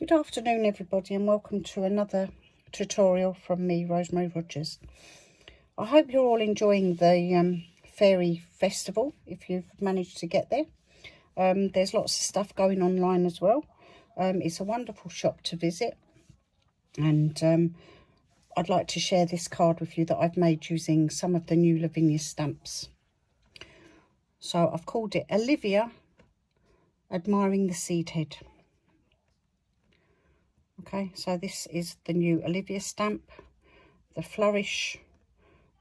Good afternoon everybody, and welcome to another tutorial from me, Rosemary Rogers. I hope you're all enjoying the fairy festival if you've managed to get there. There's lots of stuff going online as well. It's a wonderful shop to visit, and I'd like to share this card with you that I've made using some of the new Lavinia stamps. So I've called it Olivia Admiring the Seed Head. Okay, so this is the new Olivia stamp, the Flourish,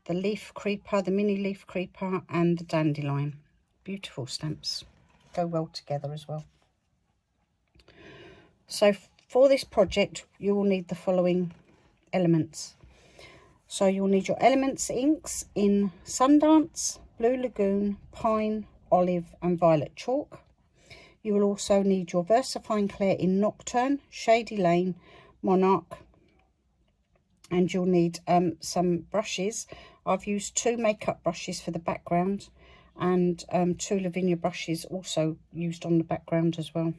the leaf creeper, the mini leaf creeper, and the Dandelion. Beautiful stamps, go well together as well. So for this project you will need the following elements. So you'll need your Elements inks in Sundance, Blue Lagoon, Pine, Olive and Violet chalk. You will also need your Versafine clair in Nocturne, Shady Lane, Monarch, and you'll need some brushes. I've used 2 makeup brushes for the background, and 2 Lavinia brushes also used on the background as well.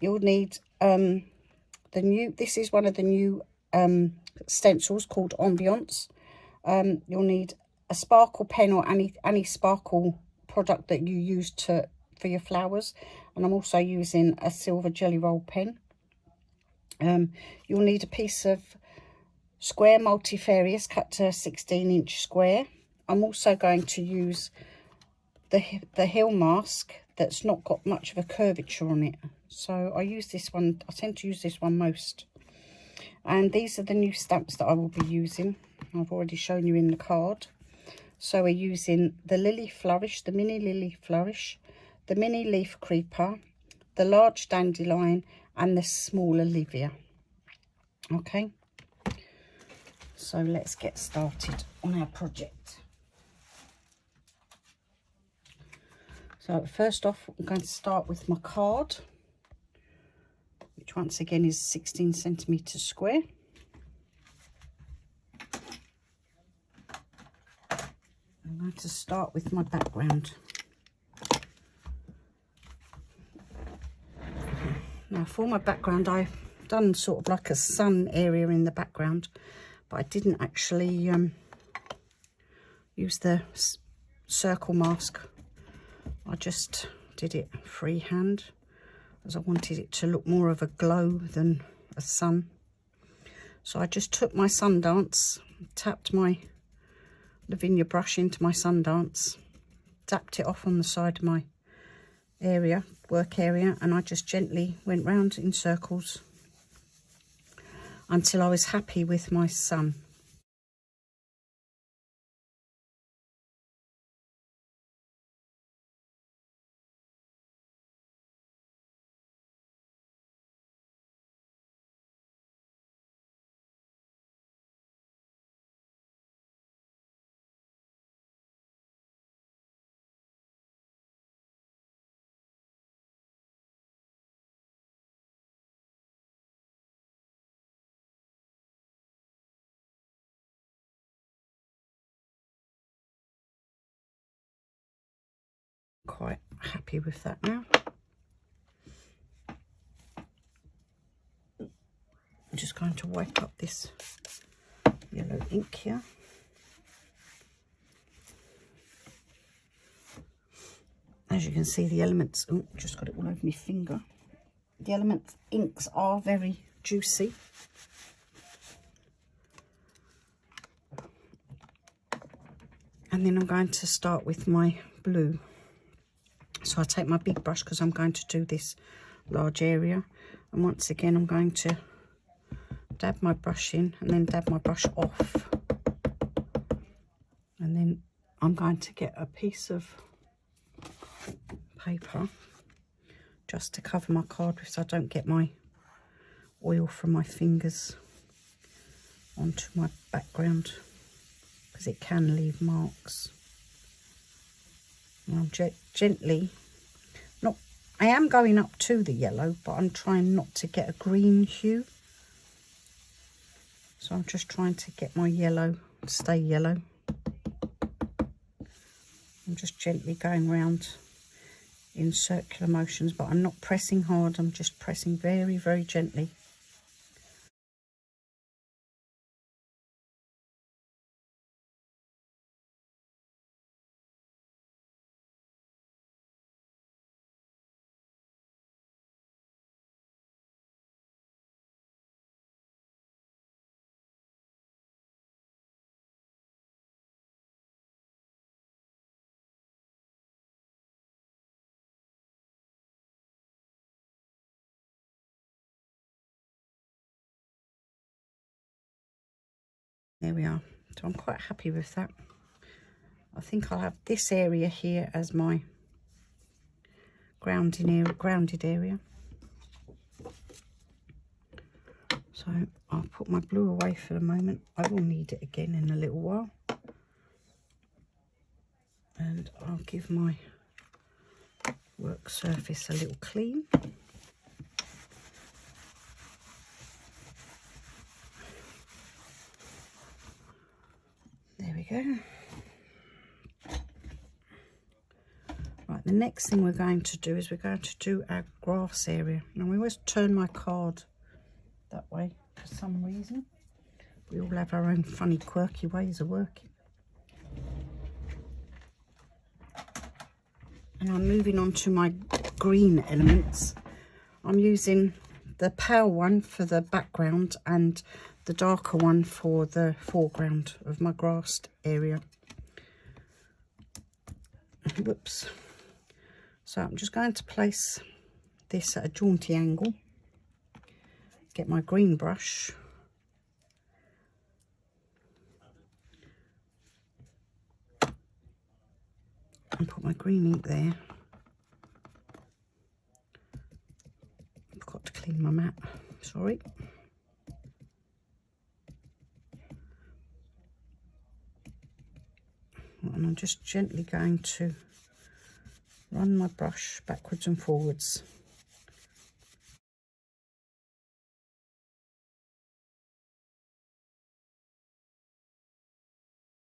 You'll need this is one of the new stencils called Ambiance. You'll need a sparkle pen or any sparkle product that you use for your flowers, and I'm also using a silver jelly roll pen. You'll need a piece of square multifarious cut to a 16-inch square. I'm also going to use the heel mask that's not got much of a curvature on it, so I use this one. I tend to use this one most. And these are the new stamps that I will be using. I've already shown you in the card. So we're using the Lily Flourish, the mini Lily Flourish, the mini leaf creeper, the large Dandelion and the small Olivia. Okay, so let's get started on our project. So first off, I'm going to start with my card, which once again is 16 centimeters square. I'm going to start with my background. Now for my background, I've done sort of like a sun area in the background, but I didn't actually use the circle mask. I just did it freehand, as I wanted it to look more of a glow than a sun. So I just took my Sundance, tapped my Lavinia brush into my Sundance, tapped it off on the side of my area, work area, and I just gently went round in circles until I was happy with my sun. Quite happy with that now. I'm just going to wipe up this yellow ink here. As you can see, the elements, oh, just got it all over my finger. The element inks are very juicy. And then I'm going to start with my blue. So I take my big brush because I'm going to do this large area. And once again, I'm going to dab my brush in and then dab my brush off. And then I'm going to get a piece of paper just to cover my card with, so I don't get my oil from my fingers onto my background, because it can leave marks. And I'm gently, I am going up to the yellow, but I'm trying not to get a green hue. So I'm just trying to get my yellow to stay yellow. I'm just gently going round in circular motions, but I'm not pressing hard, I'm just pressing very, very gently. There we are. So I'm quite happy with that. I think I'll have this area here as my grounded area. So I'll put my blue away for the moment. I will need it again in a little while. And I'll give my work surface a little clean. There we go. Right, the next thing we're going to do is we're going to do our grass area. Now, we always turn my card that way for some reason. We all have our own funny, quirky ways of working. And I'm moving on to my green elements. I'm using the pale one for the background and the darker one for the foreground of my grassed area. Whoops. So I'm just going to place this at a jaunty angle. Get my green brush. And put my green ink there. I've got to clean my mat, sorry. And I'm just gently going to run my brush backwards and forwards.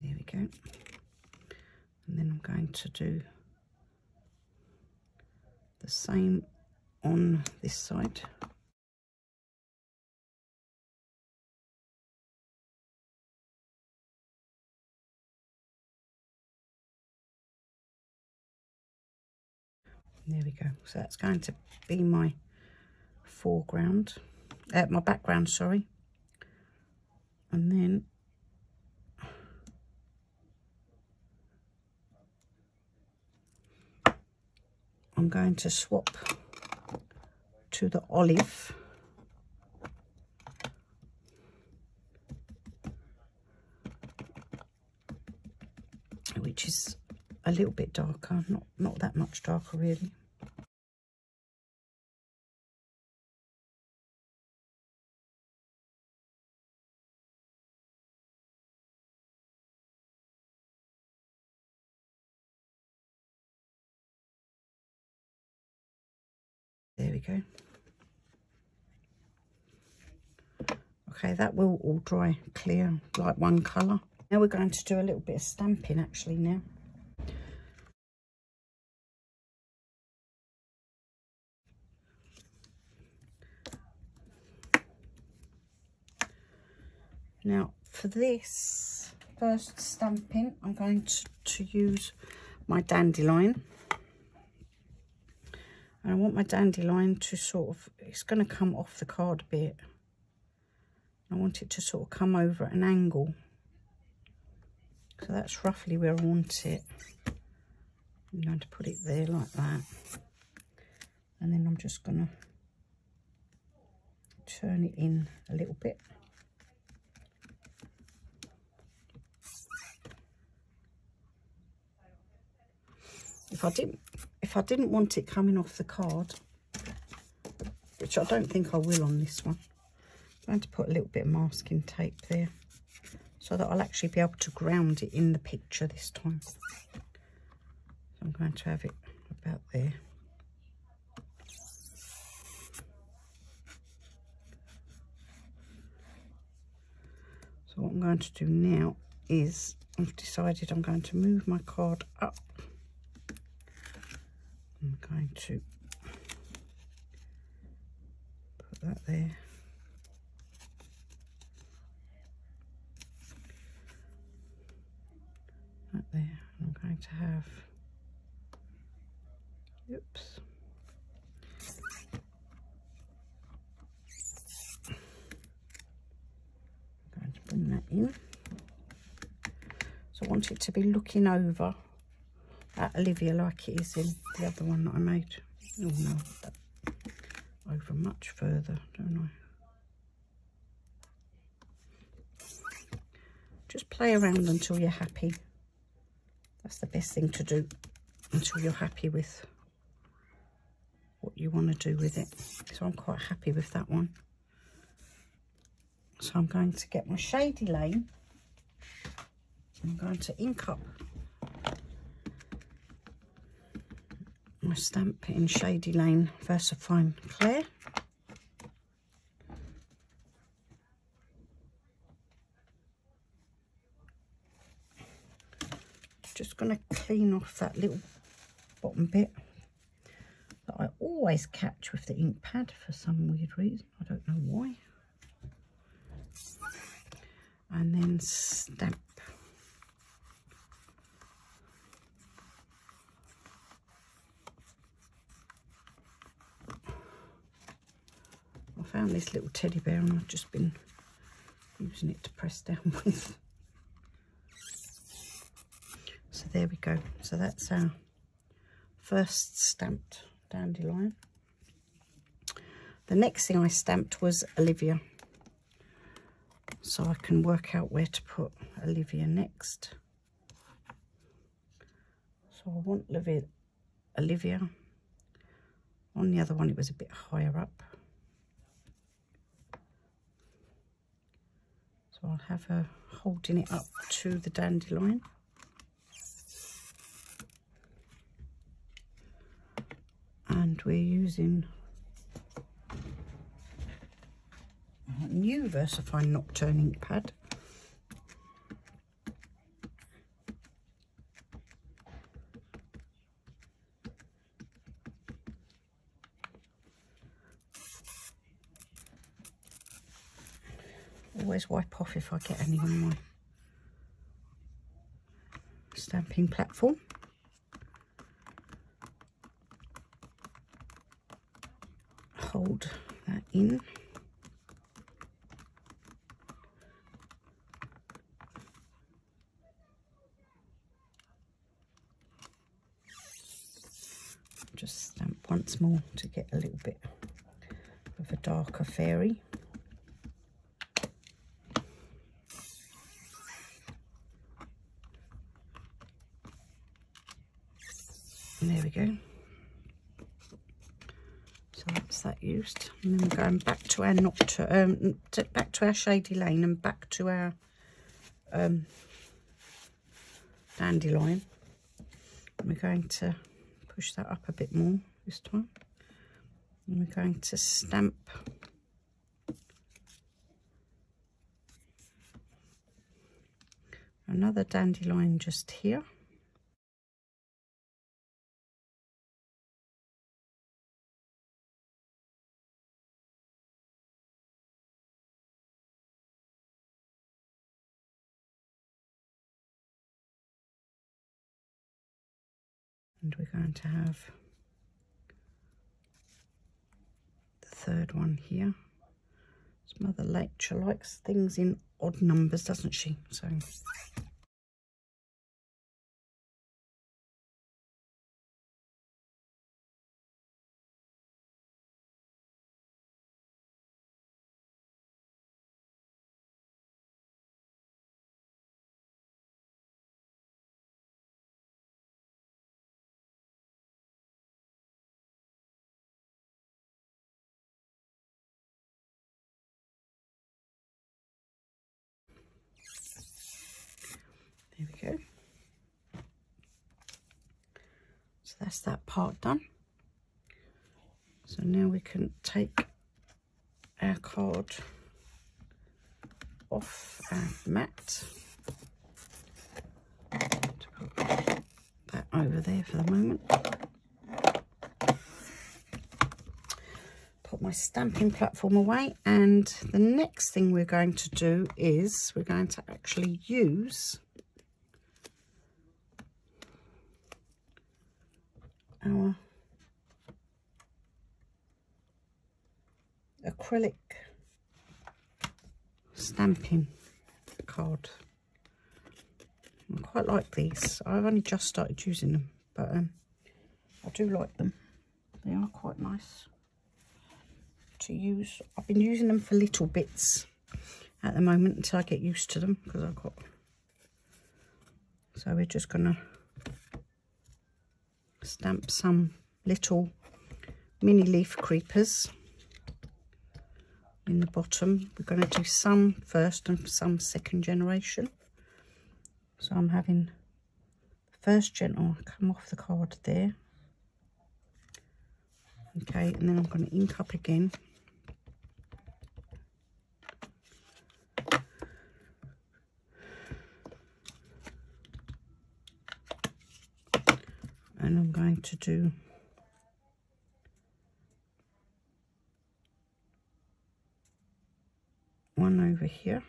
There we go. And then I'm going to do the same on this side. There we go. So that's going to be my foreground, my background, sorry. And then I'm going to swap to the olive. Which is a little bit darker, not that much darker really. There we go. Okay, that will all dry clear, like one colour. Now we're going to do a little bit of stamping actually now. Now for this first stamping, I'm going to use my Dandelion. And I want my Dandelion to sort of, it's going to come off the card a bit. I want it to sort of come over at an angle. So that's roughly where I want it. I'm going to put it there like that. And then I'm just going to turn it in a little bit. If I didn't want it coming off the card, which I don't think I will on this one, I'm going to put a little bit of masking tape there so that I'll actually be able to ground it in the picture this time. So I'm going to have it about there. So what I'm going to do now is I've decided I'm going to move my card up I'm going to put that there. That there. I'm going to have, oops. I'm going to bring that in. So I want it to be looking over at Olivia like it is in the other one that I made. Oh no, over much further, don't I? Just play around until you're happy. That's the best thing to do, until you're happy with what you want to do with it. So I'm quite happy with that one. So I'm going to get my Shady Lane. I'm going to ink up my stamp in Shady Lane Versafine Clair. Just going to clean off that little bottom bit that I always catch with the ink pad for some weird reason. I don't know why. And then stamp. I found this little teddy bear and I've just been using it to press down with. So there we go. So that's our first stamped dandelion. The next thing I stamped was Olivia. So I can work out where to put Olivia next. So I want Olivia. On the other one it was a bit higher up. So I'll have her holding it up to the dandelion. And we're using a new Versafine Nocturne ink pad. Always wipe off if I get any on my stamping platform. Hold that in. Just stamp once more to get a little bit of a darker fairy. And there we go. So that's that used. And then we're going back to our Nocturne, back to our Shady Lane and back to our dandelion. And we're going to push that up a bit more this time. And we're going to stamp another dandelion just here. And we're going to have the third one here. Mother Nature likes things in odd numbers, doesn't she? So there we go. So that's that part done. So now we can take our card off our mat. To put that over there for the moment. my stamping platform away, and the next thing we're going to do is we're going to actually use our acrylic stamping card. I quite like these. I've only just started using them, but I do like them. They are quite nice to use. I've been using them for little bits at the moment until I get used to them, because I've got... So we're just going to stamp some little mini leaf creepers in the bottom. We're going to do some first and some second generation. So I'm having the first gen come off the card there. Okay, and then I'm going to ink up again. And I'm going to do one over here.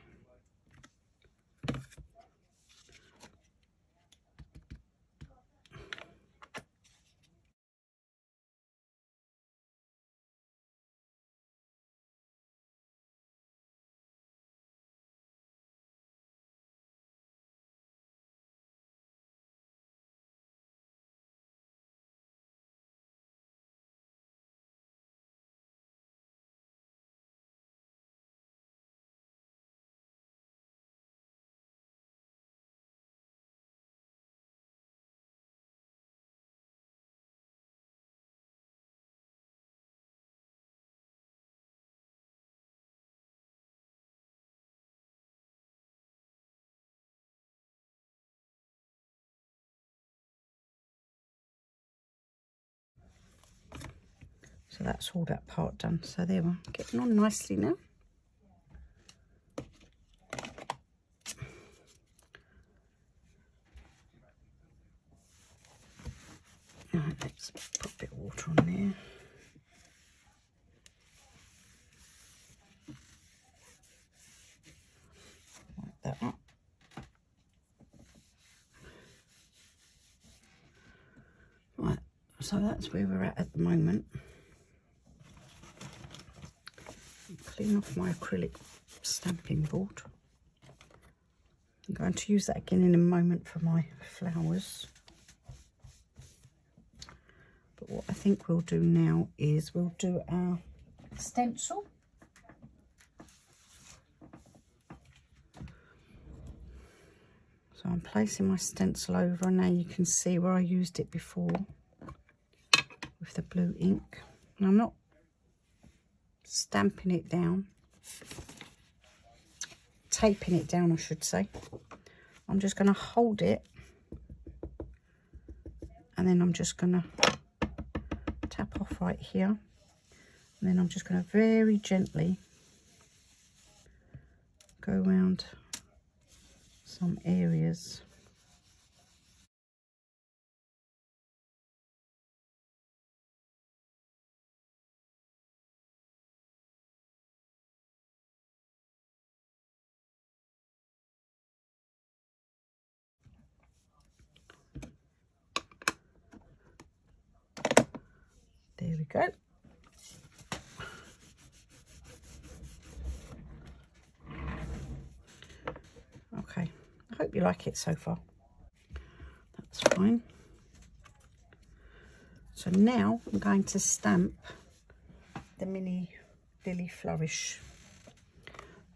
So that's all that part done. So there we're getting on nicely now. Right, let's put a bit of water on there. Like that up. Right, so that's where we're at the moment. Clean off my acrylic stamping board. I'm going to use that again in a moment for my flowers. But what I think we'll do now is we'll do our stencil. So I'm placing my stencil over, and now you can see where I used it before with the blue ink. And I'm not stamping it down, taping it down I should say. I'm just going to hold it, and then I'm just going to tap off right here, and then I'm just going to very gently go around some areas. There we go. Okay, I hope you like it so far. That's fine. So now I'm going to stamp the mini Lily Flourish.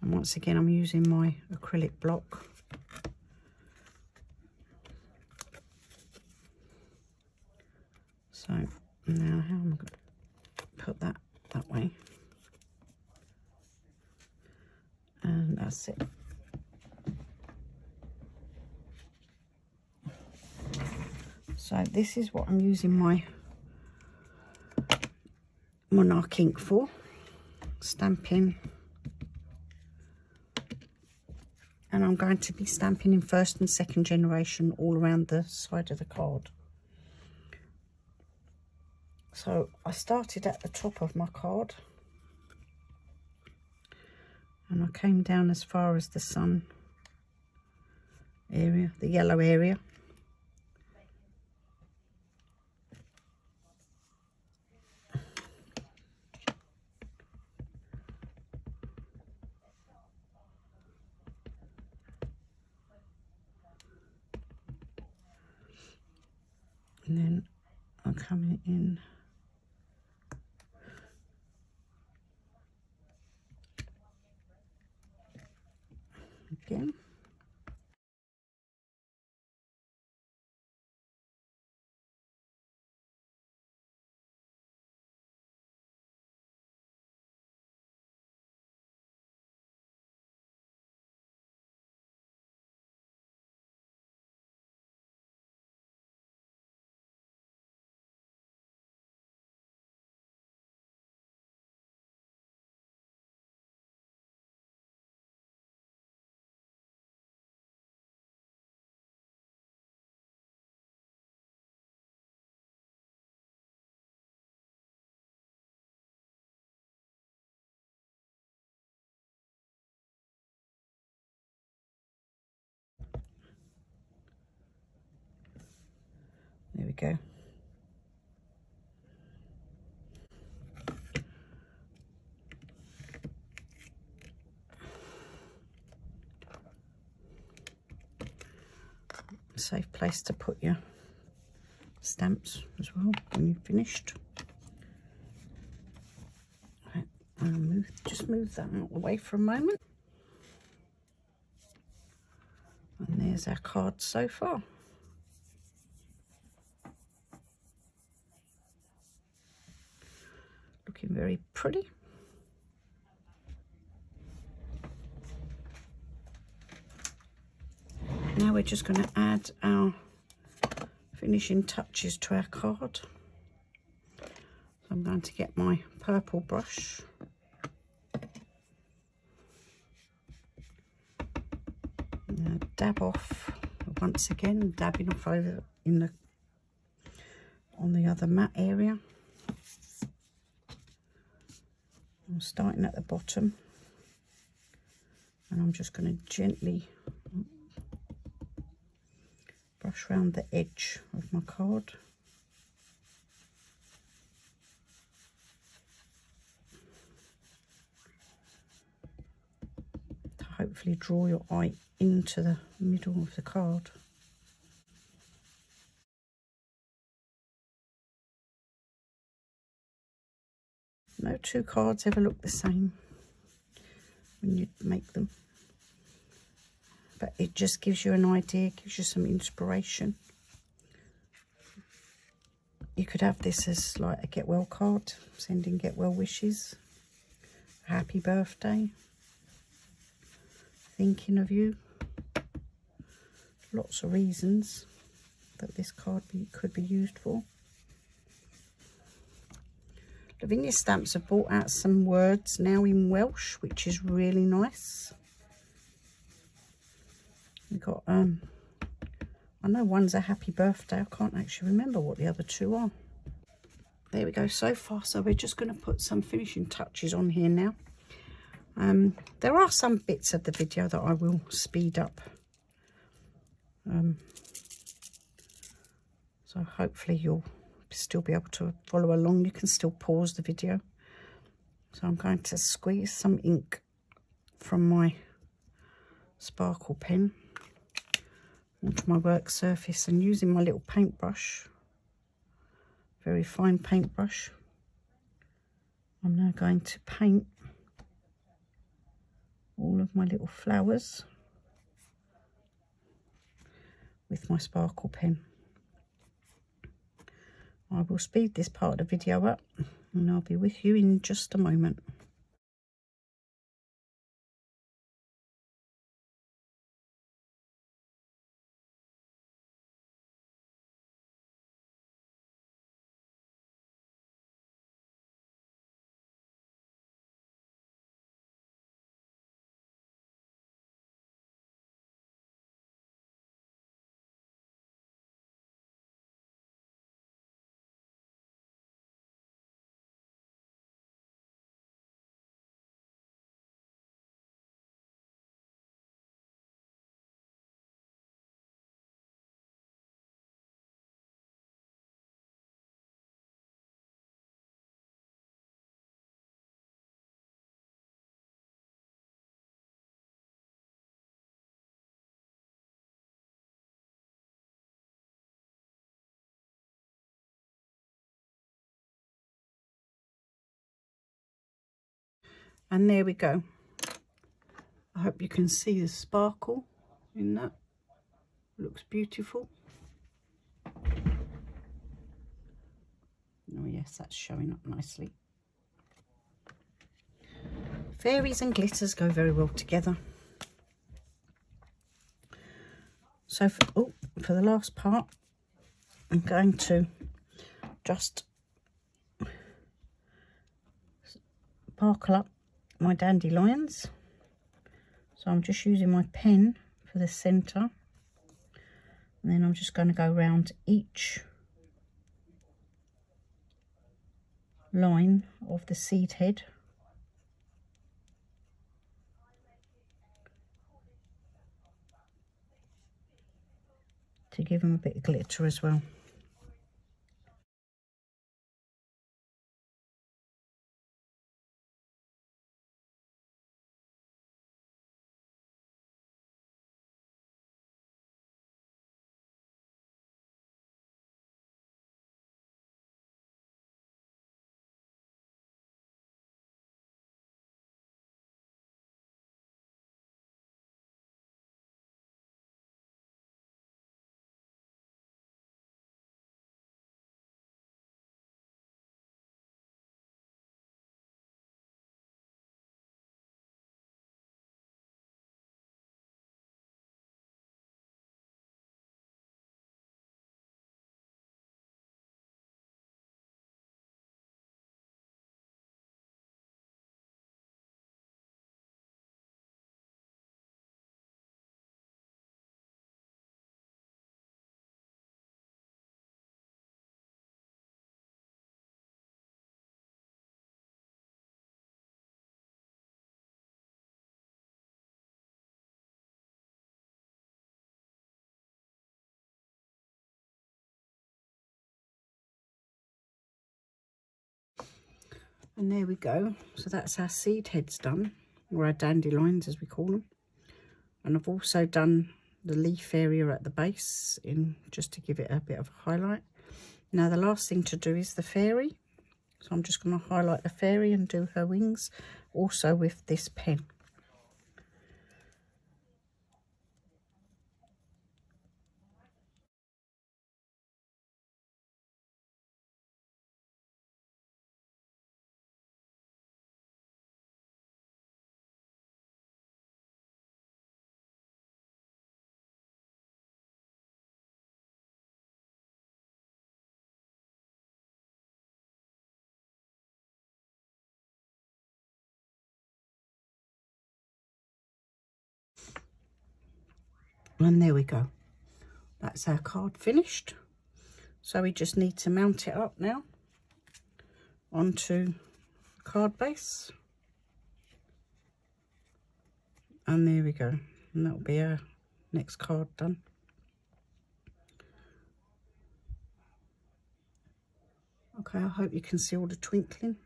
And once again, I'm using my acrylic block. So now how am I going to put that way? And that's it. So this is what I'm using my Monarch ink for, stamping. And I'm going to be stamping in first and second generation all around the side of the card. So I started at the top of my card, And I came down as far as the sun area, the yellow area. And then I'm coming in again. There we go. Safe place to put your stamps as well when you've finished. Right, I'll just move that out of the way for a moment. And there's our card so far. Looking very pretty. Now we're just going to add our finishing touches to our card. So I'm going to get my purple brush. Dab off once again, dabbing off over on the other matte area. I'm starting at the bottom, and I'm just going to gently brush around the edge of my card. To hopefully draw your eye into the middle of the card. No two cards ever look the same when you make them, but it just gives you an idea, gives you some inspiration. You could have this as like a get well card, sending get well wishes, happy birthday, thinking of you. Lots of reasons that this card could be used for. Lavinia Stamps have brought out some words now in Welsh, which is really nice. We've got, I know one's a happy birthday. I can't actually remember what the other two are. There we go, so far. So we're just going to put some finishing touches on here now. There are some bits of the video that I will speed up. So hopefully you'll still be able to follow along. You can still pause the video. So I'm going to squeeze some ink from my sparkle pen onto my work surface, and using my little paintbrush, very fine paintbrush, I'm now going to paint all of my little flowers with my sparkle pen. I will speed this part of the video up, and I'll be with you in just a moment. And there we go. I hope you can see the sparkle in that. Looks beautiful. Oh yes, that's showing up nicely. Fairies and glitters go very well together. So for the last part, I'm going to just sparkle up my dandelions. So I'm just using my pen for the centre, and then I'm just going to go around each line of the seed head. To give them a bit of glitter as well. And there we go. So that's our seed heads done, or our dandelions as we call them. And I've also done the leaf area at the base in just to give it a bit of a highlight. Now the last thing to do is the fairy. So I'm just going to highlight the fairy and do her wings also with this pen. And there we go. That's our card finished. So we just need to mount it up now onto the card base. And there we go. And that'll be our next card done. Okay, I hope you can see all the twinkling.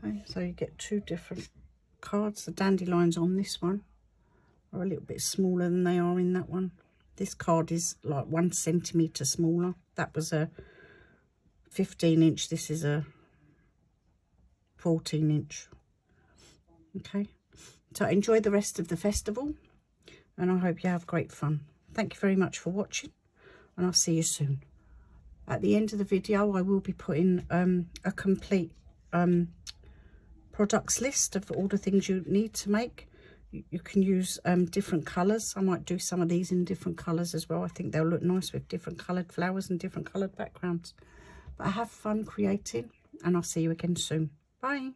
Okay, so you get two different cards. The dandelions on this one are a little bit smaller than they are in that one. This card is like 1 centimetre smaller. That was a 15-inch. This is a 14-inch. Okay, so enjoy the rest of the festival, and I hope you have great fun. Thank you very much for watching, and I'll see you soon. At the end of the video, I will be putting a complete products list of all the things you need to make. You can use different colours. I might do some of these in different colours as well. I think they'll look nice with different coloured flowers and different coloured backgrounds. But have fun creating, and I'll see you again soon. Bye.